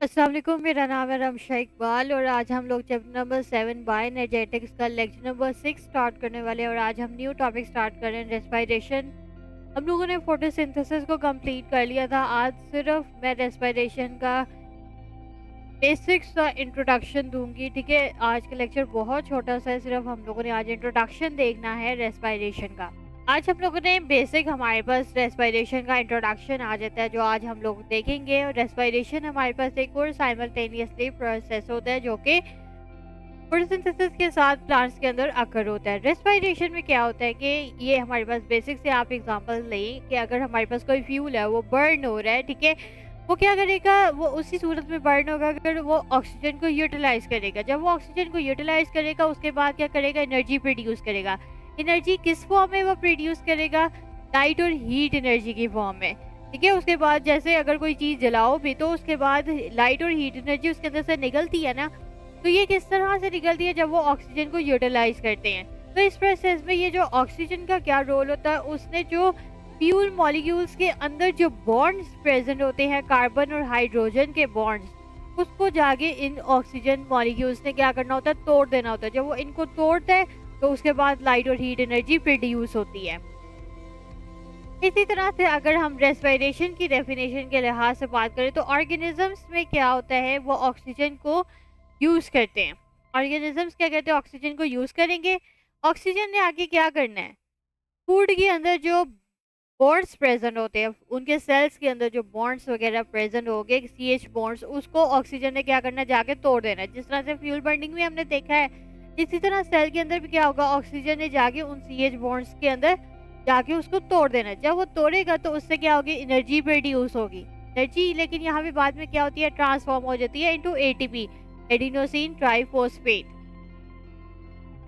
अस्सलाम वालेकुम, मेरा नाम है रमशा इकबाल और आज हम लोग चैप्टर नंबर 7 बायोएनर्जेटिक्स का लेक्चर नंबर 6 स्टार्ट करने वाले हैं। और आज हम न्यू टॉपिक स्टार्ट कर रहे हैं, रेस्पिरेशन। हम लोगों ने फोटोसिंथेसिस को कंप्लीट कर लिया था। आज सिर्फ मैं रेस्पिरेशन का बेसिक्स का इंट्रोडक्शन दूंगी। ठीक है, आज का लेक्चर बहुत छोटा सा है, सिर्फ हम लोगों ने आज इंट्रोडक्शन देखना है रेस्पिरेशन का। आज हम लोगों ने बेसिक, हमारे पास रेस्पिरेशन का इंट्रोडक्शन आ जाता है जो आज हम लोग देखेंगे। और रेस्पिरेशन हमारे पास एक और साइमल्टेनियसली प्रोसेस होता है जो कि फोटोसिंथेसिस के साथ प्लांट्स के अंदर अकर होता है। रेस्पिरेशन में क्या होता है कि ये हमारे पास बेसिक से आप एग्जांपल लें कि अगर हमारे पास कोई फ्यूल है, वो बर्न हो रहा है, ठीक है, वो क्या करेगा, वो उसी सूरत में बर्न होगा अगर वो ऑक्सीजन को यूटिलाइज करेगा। जब वो ऑक्सीजन को यूटिलाइज करेगा, उसके बाद क्या करेगा, एनर्जी प्रोड्यूस करेगा। एनर्जी किस फॉर्म में वो प्रोड्यूस करेगा? लाइट और हीट एनर्जी की फॉर्म में। ठीक है, उसके बाद जैसे अगर कोई चीज़ जलाओ भी तो उसके बाद लाइट और हीट एनर्जी उसके अंदर से निकलती है ना, तो ये किस तरह से निकलती है? जब वो ऑक्सीजन को यूटिलाइज करते हैं। तो इस प्रोसेस में ये जो ऑक्सीजन का क्या रोल होता है, उसने जो फ्यूल मॉलिक्यूल्स के अंदर जो बॉन्ड्स प्रेजेंट होते हैं, कार्बन और हाइड्रोजन के बॉन्ड्स, उसको जाके इन ऑक्सीजन मॉलिक्यूल्स ने क्या करना होता है, तोड़ देना होता है। जब वो इनको तोड़ता है तो उसके बाद लाइट और हीट एनर्जी प्रोड्यूस होती है। इसी तरह से अगर हम रेस्पिरेशन की डेफिनेशन के लिहाज से बात करें तो ऑर्गेनिजम्स में क्या होता है, वो ऑक्सीजन को यूज़ करते हैं। ऑर्गेनिजम्स क्या कहते हैं, ऑक्सीजन को यूज़ करेंगे। ऑक्सीजन ने आगे क्या करना है, फूड के अंदर जो बॉन्ड्स प्रेजेंट होते हैं, उनके सेल्स के अंदर जो बॉन्ड्स वगैरह प्रेजेंट हो गए, सीएच बॉन्ड्स, उसको ऑक्सीजन ने क्या करना है, जाके तोड़ देना है। जिस तरह से फ्यूल बर्निंग में हमने देखा है, इसी तरह सेल के अंदर भी क्या होगा, ऑक्सीजन ने जाके उन सीएच बॉन्ड्स के अंदर जाके उसको तोड़ देना है। जब वो तोड़ेगा तो उससे क्या होगी, एनर्जी प्रोड्यूस होगी। एनर्जी लेकिन यहाँ पे बाद में क्या होती है, ट्रांसफॉर्म हो जाती है into ATP, adenosine triphosphate,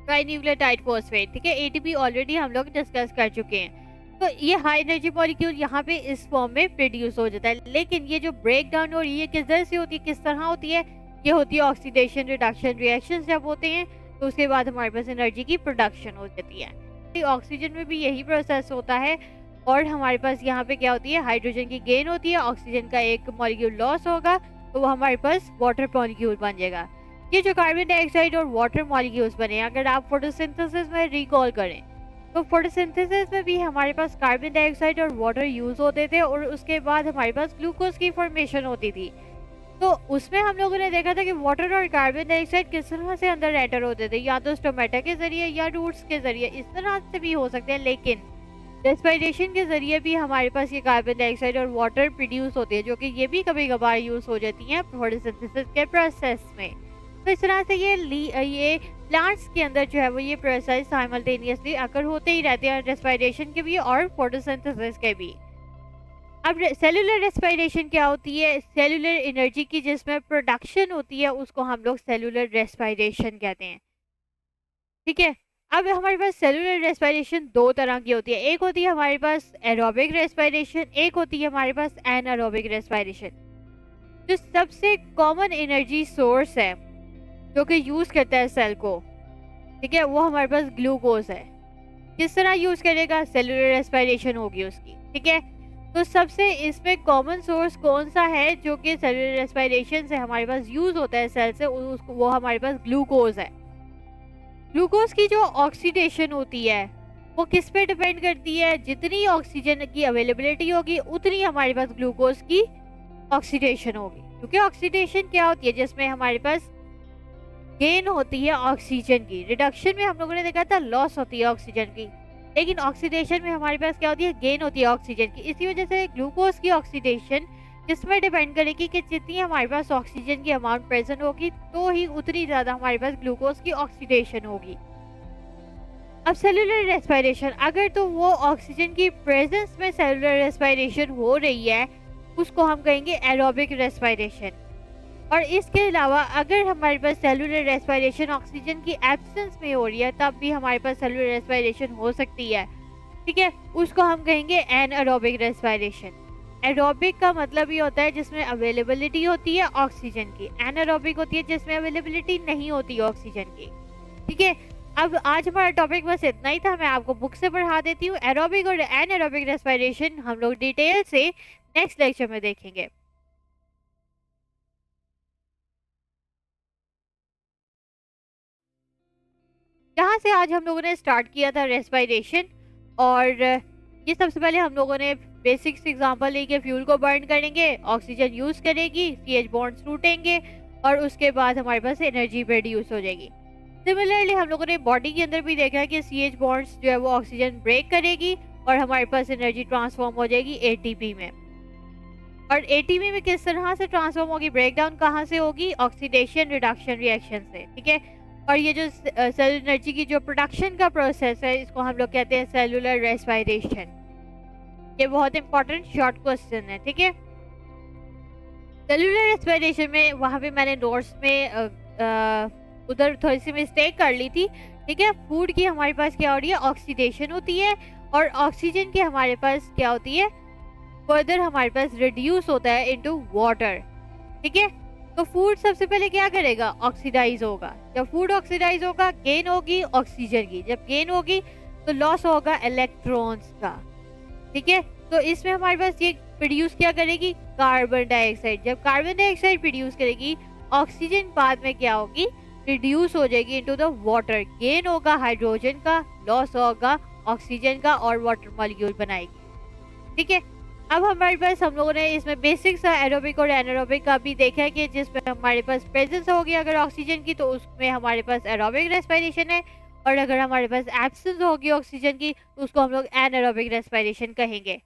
trinucleotide phosphate. ठीक है, एटीपी ऑलरेडी हम लोग डिस्कस कर चुके हैं। तो ये हाई एनर्जी मॉलिक्यूल यहाँ पे इस फॉर्म में प्रोड्यूस हो जाता है। लेकिन ये जो ब्रेक डाउन और ये किस तरह से होती है, किस तरह होती है, ये होती है ऑक्सीडेशन रिडक्शन रिएक्शन जब होते हैं, तो उसके बाद हमारे पास एनर्जी की प्रोडक्शन हो जाती है। ऑक्सीजन में भी यही प्रोसेस होता है। और हमारे पास यहाँ पे क्या होती है, हाइड्रोजन की गेन होती है, ऑक्सीजन का एक मॉलिक्यूल लॉस होगा, तो वो हमारे पास वाटर मॉलिक्यूल बन जाएगा। ये जो कार्बन डाइऑक्साइड और वाटर मॉलिक्यूल्स बने, अगर आप फोटोसिंथेसिस में रिकॉल करें तो फोटोसिंथेसिस में भी हमारे पास कार्बन डाइऑक्साइड और वाटर यूज होते थे और उसके बाद हमारे पास ग्लूकोज की फॉर्मेशन होती थी। तो उसमें हम लोगों ने देखा था कि वाटर और कार्बन डाइऑक्साइड किस तरह से अंदर एंटर होते थे, या तो स्टोमेटा के जरिए या रूट्स के जरिए, इस तरह से भी हो सकते हैं। लेकिन रेस्पिरेशन के जरिए भी हमारे पास ये कार्बन डाइऑक्साइड और वाटर प्रोड्यूस होते हैं, जो कि ये भी कभी कभार यूज हो जाती हैं फोटोसिंथेसिस के प्रोसेस में। तो इस तरह से ये प्लांट्स के अंदर जो है वो ये प्रोसेस साइमल्टेनियसली अकर होते ही रहते हैं, रेस्पिरेशन के भी और फोटोसिंथेसिस के भी। अब सेलुलर रेस्पिरेशन क्या होती है, सेलुलर एनर्जी की जिसमें प्रोडक्शन होती है, उसको हम लोग सेलुलर रेस्पिरेशन कहते हैं। ठीक है, अब हमारे पास सेलुलर रेस्पिरेशन दो तरह की होती है। एक होती है हमारे पास एरोबिक रेस्पिरेशन, एक होती है हमारे पास एनारोबिक रेस्पिरेशन। जो सबसे कॉमन एनर्जी सोर्स है जो कि यूज करता है सेल को, ठीक है, वो हमारे पास ग्लूकोज है। किस तरह यूज करेगा, सेलुलर रेस्पिरेशन होगी उसकी। ठीक है, तो सबसे इसमें कॉमन सोर्स कौन सा है जो कि सेलुलर रेस्पिरेशन से हमारे पास यूज होता है सेल से, वो हमारे पास ग्लूकोज है। ग्लूकोज की जो ऑक्सीडेशन होती है वो किस पे डिपेंड करती है, जितनी ऑक्सीजन की अवेलेबिलिटी होगी उतनी हमारे पास ग्लूकोज की ऑक्सीडेशन होगी। क्योंकि ऑक्सीडेशन क्या होती है, जिसमें हमारे पास गेन होती है ऑक्सीजन की, रिडक्शन में हम लोगों ने देखा था लॉस होती है ऑक्सीजन की, लेकिन ऑक्सीडेशन में हमारे पास क्या होती है, गेन होती है ऑक्सीजन की। इसी वजह से ग्लूकोज की ऑक्सीडेशन जिसमें डिपेंड करेगी कि जितनी हमारे पास ऑक्सीजन की अमाउंट प्रेजेंट होगी तो ही उतनी ज्यादा हमारे पास ग्लूकोज की ऑक्सीडेशन होगी। अब सेलुलर रेस्पिरेशन, अगर तो वो ऑक्सीजन की प्रेजेंस में सेलुलर रेस्पिरेशन हो रही है, उसको हम कहेंगे एरोबिक रेस्पिरेशन। और इसके अलावा अगर हमारे पास सेलुलर रेस्पिरेशन ऑक्सीजन की एब्सेंस में हो रही है, तब भी हमारे पास सेलुलर रेस्पिरेशन हो सकती है। ठीक है, उसको हम कहेंगे एनएरोबिक रेस्पिरेशन। एरोबिक का मतलब ये होता है जिसमें अवेलेबिलिटी होती है ऑक्सीजन की, एनारोबिक होती है जिसमें अवेलेबिलिटी नहीं होती ऑक्सीजन की। ठीक है, अब आज हमारा टॉपिक बस इतना ही था, मैं आपको बुक से पढ़ा देती हूँ। एरोबिक और एनएरोबिक रेस्पिरेशन हम लोग डिटेल से नेक्स्ट लेक्चर में देखेंगे। यहाँ से आज हम लोगों ने स्टार्ट किया था रेस्पिरेशन। और ये सबसे पहले हम लोगों ने बेसिक्स एग्जांपल ली कि फ्यूल को बर्न करेंगे, ऑक्सीजन यूज़ करेगी, सीएच बॉन्ड्स टूटेंगे और उसके बाद हमारे पास एनर्जी प्रोड्यूस हो जाएगी। सिमिलरली हम लोगों ने बॉडी के अंदर भी देखा है कि सीएच बॉन्ड्स जो है वो ऑक्सीजन ब्रेक करेगी और हमारे पास एनर्जी ट्रांसफॉर्म हो जाएगी एटीपी में। और एटीपी में किस तरह से ट्रांसफॉर्म होगी, ब्रेकडाउन कहाँ से होगी, ऑक्सीडेशन रिडक्शन रिएक्शन से, ठीक है। और ये जो सेल एनर्जी की जो प्रोडक्शन का प्रोसेस है, इसको हम लोग कहते हैं सेलुलर रेस्पिरेशन। ये बहुत इंपॉर्टेंट शॉर्ट क्वेश्चन है, ठीक है। सेलुलर रेस्पिरेशन में वहाँ पे मैंने नोट्स में उधर थोड़ी सी मिस्टेक कर ली थी, ठीक है। फूड की हमारे पास क्या हो रही है, ऑक्सीडेशन होती है, और ऑक्सीजन की हमारे पास क्या होती है, फर्दर हमारे पास रिड्यूस होता है इनटू वाटर, ठीक है। तो फूड सबसे पहले क्या करेगा, ऑक्सीडाइज होगा। जब फूड ऑक्सीडाइज होगा, गेन होगी ऑक्सीजन की, जब गेन होगी तो लॉस होगा इलेक्ट्रॉन्स का, ठीक है। तो इसमें हमारे पास ये प्रोड्यूस क्या करेगी, कार्बन डाइऑक्साइड। जब कार्बन डाइऑक्साइड प्रोड्यूस करेगी, ऑक्सीजन बाद में क्या होगी, रिड्यूस हो जाएगी इनटू द वाटर। गेन होगा हाइड्रोजन का, लॉस होगा ऑक्सीजन का और वाटर मॉलिक्यूल बनाएगी, ठीक है। अब हमारे पास हम लोगों ने इसमें बेसिक्स एरोबिक और एनारोबिक का भी देखा है कि जिसमें हमारे पास प्रेजेंस होगी अगर ऑक्सीजन की तो उसमें हमारे पास एरोबिक रेस्पिरेशन है, और अगर हमारे पास एब्सेंस होगी ऑक्सीजन की तो उसको हम लोग एनारोबिक रेस्पिरेशन कहेंगे।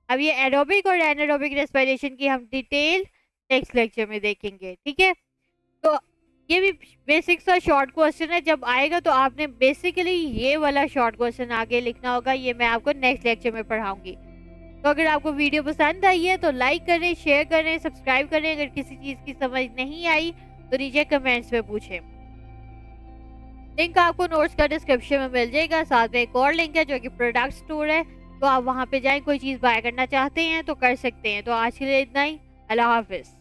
अब ये एरोबिक और एनारोबिक रेस्पिरेशन की हम डिटेल नेक्स्ट लेक्चर में देखेंगे, ठीक है। तो ये भी बेसिक्स का शॉर्ट क्वेश्चन है, जब आएगा तो आपने बेसिकली ये वाला शॉर्ट क्वेश्चन आगे लिखना होगा, ये मैं आपको नेक्स्ट लेक्चर में पढ़ाऊंगी। तो अगर आपको वीडियो पसंद आई है तो लाइक करें, शेयर करें, सब्सक्राइब करें। अगर किसी चीज़ की समझ नहीं आई तो नीचे कमेंट्स में पूछें। लिंक आपको नोट्स का डिस्क्रिप्शन में मिल जाएगा, साथ में एक और लिंक है जो कि प्रोडक्ट स्टोर है, तो आप वहाँ पे जाएं, कोई चीज़ बाय करना चाहते हैं तो कर सकते हैं। तो आज के लिए इतना ही, अल्लाह हाफिज़।